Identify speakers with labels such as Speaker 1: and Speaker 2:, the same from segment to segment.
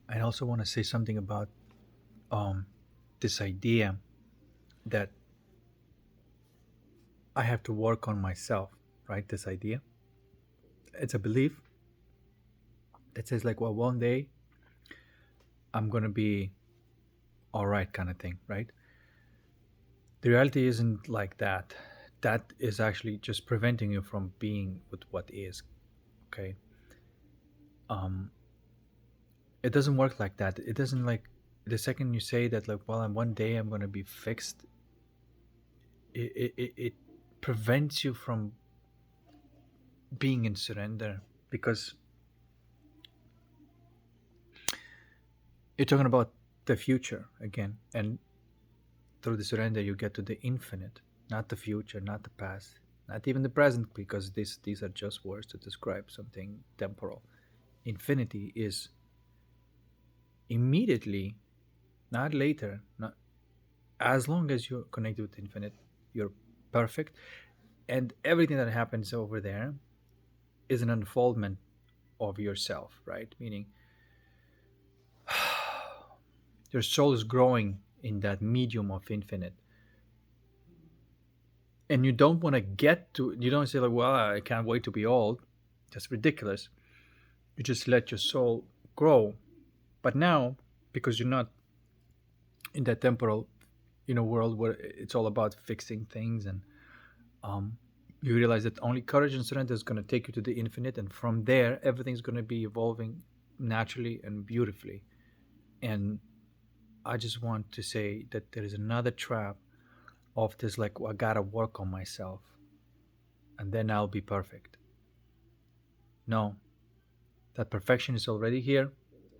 Speaker 1: I also want to say something about um, this idea that I have to work on myself, right? This idea. It's a belief that says, like, well, one day I'm going to be all right, kind of thing, right? The reality isn't like that. That is actually just preventing you from being with what is, okay? Um, it doesn't work like that. It doesn't like the second you say that, like, well, one day I'm going to be fixed, it prevents you from being in surrender because you're talking about the future again. And through the surrender, you get to the infinite, not the future, not the past, not even the present, because these are just words to describe something temporal. Infinity is immediately, not later, not as long as you're connected with infinite, you're perfect, and everything that happens over there is an unfoldment of yourself, right? Meaning your soul is growing in that medium of infinite, and you don't want to get to, you don't say like, well, I can't wait to be old. That's ridiculous. You just let your soul grow. But now, because you're not in that temporal, world where it's all about fixing things, and um, you realize that only courage and surrender is going to take you to the infinite, and from there everything's going to be evolving naturally and beautifully. And I just want to say that there is another trap of this, like, well, I gotta work on myself and then I'll be perfect. No, that perfection is already here.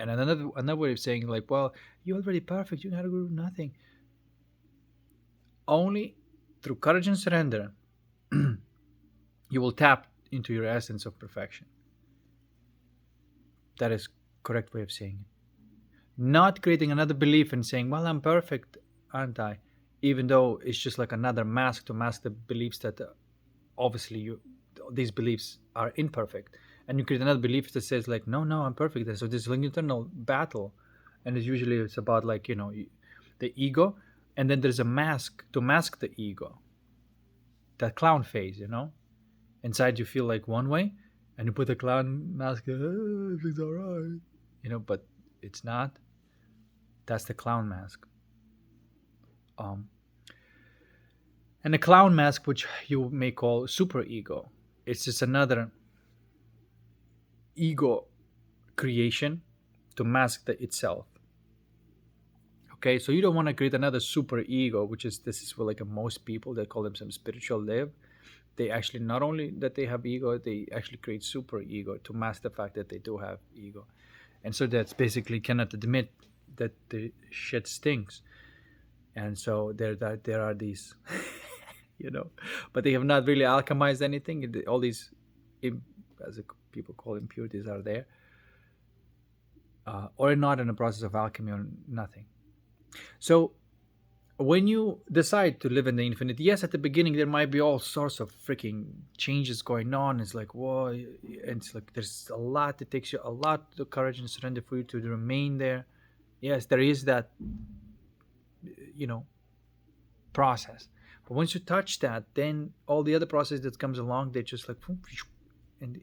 Speaker 1: And another way of saying, like, well, you're already perfect, you gotta do nothing. Only through courage and surrender you will tap into your essence of perfection. That is correct way of saying it. Not creating another belief and saying, well, I'm perfect, aren't I? Even though it's just like another mask to mask the beliefs that obviously these beliefs are imperfect, and you create another belief that says, like, no, no, I'm perfect. And so there's like an internal battle, and it's about, like, the ego, and then there's a mask to mask the ego, that clown phase, inside you feel like one way, and you put the clown mask, everything's all right, but it's not. That's the clown mask. um and the clown mask, which you may call super ego, it's just another ego creation to mask the itself. Okay, so you don't want to create another super ego, which is, this is where, like, most people that call themselves spiritual live. They actually, not only that they have ego, they actually create super ego to mask the fact that they do have ego. And so that's basically cannot admit that the shit stinks. And so there are these, you know, but they have not really alchemized anything. All these, as people call, impurities are there, or not in the process of alchemy or nothing. So when you decide to live in the infinite, yes, at the beginning there might be all sorts of freaking changes going on. It's like, whoa, and it's like there's a lot. It takes you a lot of courage and surrender for you to remain there. Yes, there is that, you know, process. But once you touch that, then all the other process that comes along, they just like, and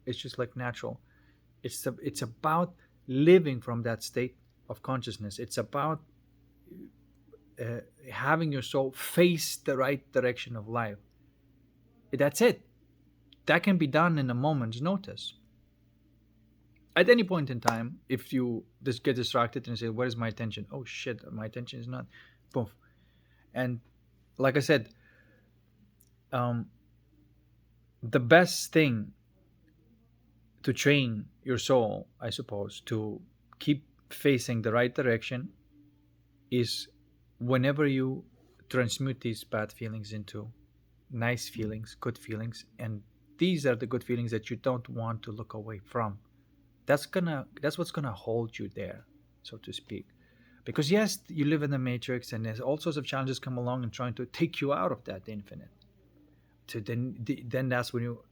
Speaker 1: it's just like natural. It's about living from that state of consciousness. It's about having your soul face the right direction of life. That's it. That can be done in a moment's notice. At any point in time, if you just get distracted and say, "Where's my attention?" Oh shit, my attention is not. Boom. And like I said, um, the best thing to train your soul, I suppose, to keep facing the right direction is whenever you transmute these bad feelings into nice feelings, good feelings, and these are the good feelings that you don't want to look away from. That's what's gonna hold you there, so to speak. Because yes, you live in the matrix, and there's all sorts of challenges come along and trying to take you out of that infinite. So then that's when you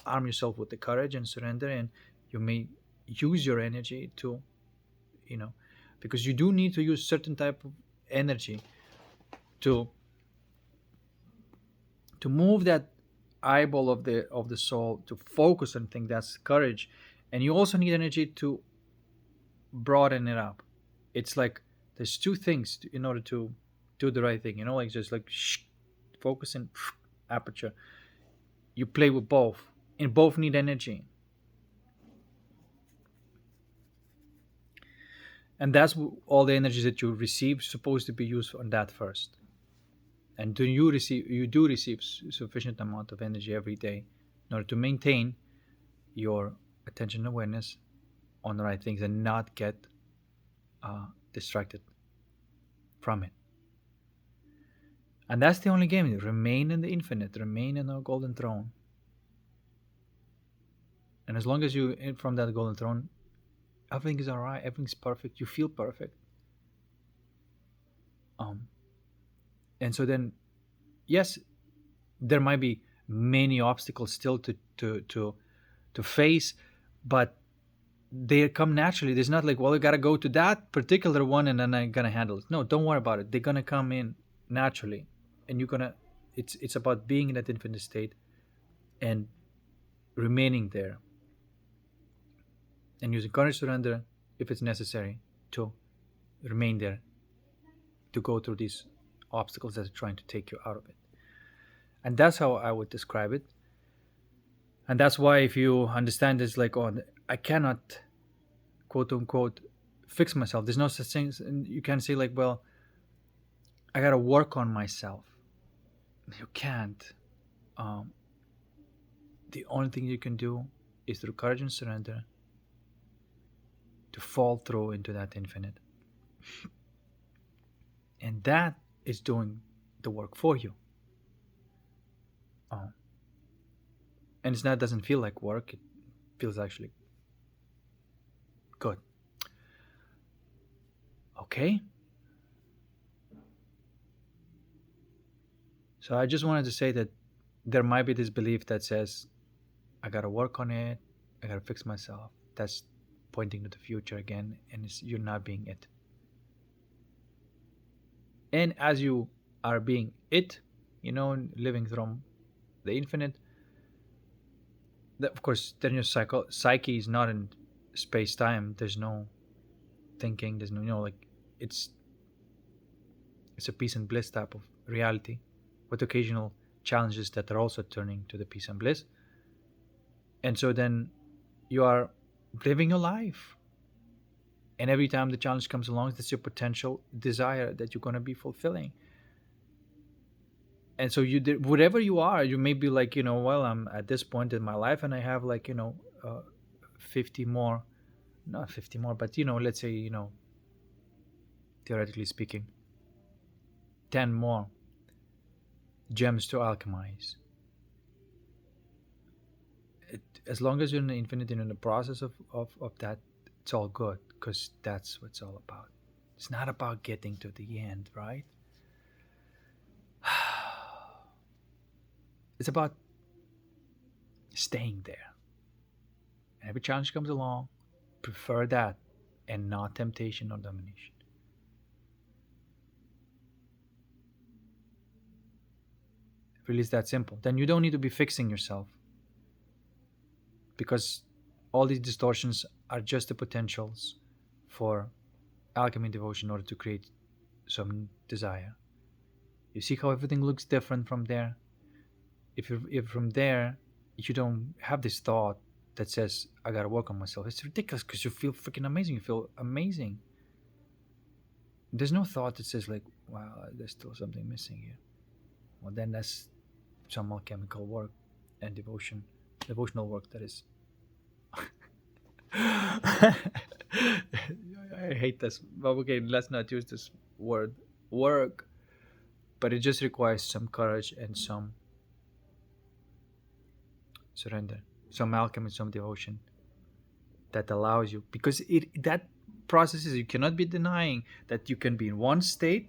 Speaker 1: arm yourself with the courage and surrender, and you may use your energy to, you know, because you do need to use certain type of energy to move that eyeball of the soul to focus on things. That's courage. And you also need energy to broaden it up. It's like there's two things in order to do the right thing, like just like focus and aperture. You play with both, and both need energy. And that's all the energy that you receive supposed to be used on that first. And do you do receive sufficient amount of energy every day in order to maintain your attention and awareness on the right things and not get distracted from it. And that's the only game. Remain in the infinite, remain in the golden throne. And as long as you in from that golden throne, everything is alright, everything's perfect, you feel perfect. Um and so then, yes, there might be many obstacles still to face, but they come naturally. There's not like, well, I gotta go to that particular one and then I'm gonna handle it. No, don't worry about it. They're gonna come in naturally, and you're gonna. It's about being in that infinite state and remaining there, and using courage surrender if it's necessary to remain there, to go through these obstacles that are trying to take you out of it. And that's how I would describe it. And that's why, if you understand this, like, oh, I cannot, quote unquote, fix myself. There's no such thing. And you can't say, like, well, I gotta work on myself. You can't. Um, the only thing you can do is through courage and surrender to fall through into that infinite. And that is doing the work for you. Um, and it's not doesn't feel like work. It feels actually good. Okay. So I just wanted to say that there might be this belief that says, I gotta work on it, I gotta fix myself. That's pointing to the future again, and you're not being it. And as you are being it, living from the infinite, that, of course, then your psyche is not in space time. There's no thinking. There's no, like, it's it's a peace and bliss type of reality, with occasional challenges that are also turning to the peace and bliss. And so then you are living your life. And every time the challenge comes along, that's your potential desire that you're going to be fulfilling. And so whatever you are, you may be like, well, I'm at this point in my life and I have, like, 50 more, not 50 more, but, let's say, theoretically speaking, 10 more gems to alchemize. As long as you're in the infinite and in the process of that, it's all good, because that's what it's all about. It's not about getting to the end, right? It's about staying there. And every challenge comes along, prefer that and not temptation or domination. It really is that simple. Then you don't need to be fixing yourself, because all these distortions are just the potentials for alchemy and devotion in order to create some desire. You see how everything looks different from there? If from there you don't have this thought that says, I gotta work on myself, it's ridiculous, because you feel freaking amazing. You feel amazing. There's no thought that says, like, wow, there's still something missing here. Well, then that's some alchemical work and devotional work, that is. I hate this, but okay, let's not use this word work. But it just requires some courage and some surrender, some alchemy, some devotion that allows you, because that process is, you cannot be denying that you can be in one state,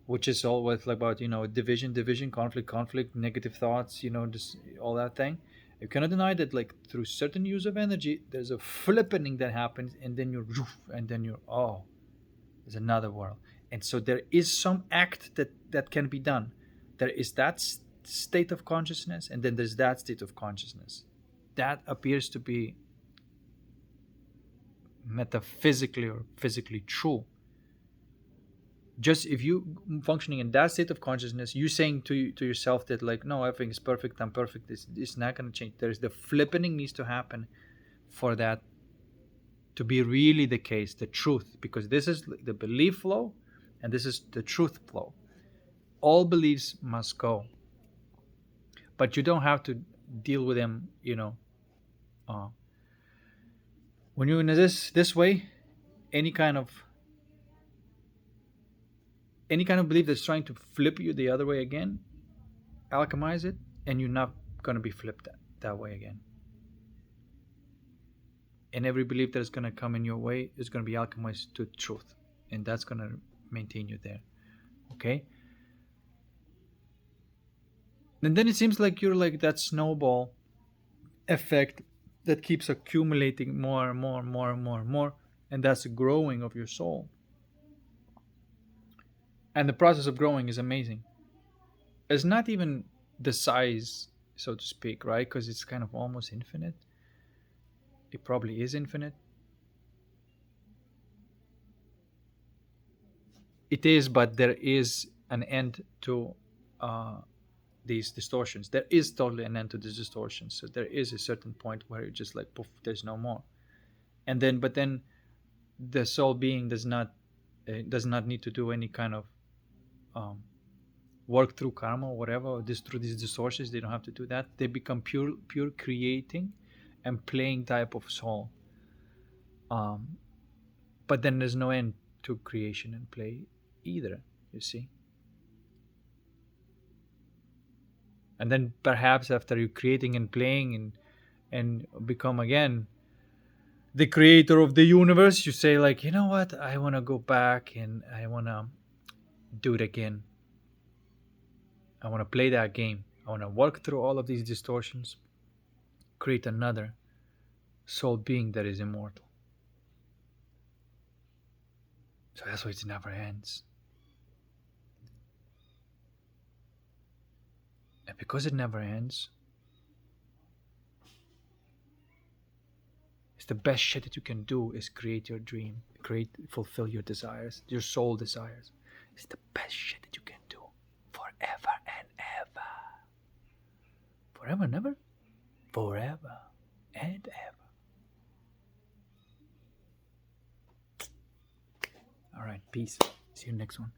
Speaker 1: which is always about, division, conflict, negative thoughts, just all that thing, You cannot deny that, like, through certain use of energy, there's a flippening that happens, and then you're, oh, there's another world. And so there is some act that can be done. There is that state of consciousness, and then there's that state of consciousness. That appears to be metaphysically or physically true. Just if you functioning in that state of consciousness, you saying to yourself that, like, no, everything is perfect, I'm perfect, this is not going to change. There's the flippening needs to happen for that to be really the case, the truth, because this is the belief flow and this is the truth flow. All beliefs must go, but you don't have to deal with them, when you're in this way. any kind of belief that's trying to flip you the other way again, alchemize it, and you're not going to be flipped that way again. And every belief that is going to come in your way is going to be alchemized to truth, and that's going to maintain you there. Okay? And then it seems like you're like that snowball effect that keeps accumulating more and more and more and more and more, and that's the growing of your soul. And the process of growing is amazing. It's not even the size, so to speak, right? Because it's kind of almost infinite. It probably is infinite. It is, but there is an end to these distortions. There is totally an end to these distortions. So there is a certain point where it's just like, poof, there's no more. And then, but then, the soul being does not need to do any kind of work through karma or whatever, or through these distortions. They don't have to do that. They become pure creating and playing type of soul. But then there's no end to creation and play either, you see. And then perhaps after you creating and playing and become again the creator of the universe, you say, like, you know what, I want to go back and I want to do it again. I want to play that game. I want to work through all of these distortions, create another soul being that is immortal. So that's why it never ends. And because it never ends, it's the best shit that you can do is create your dream, fulfill your desires, your soul desires. It's the best shit that you can do forever and ever. Forever and ever? Forever and ever. All right, peace. See you next one.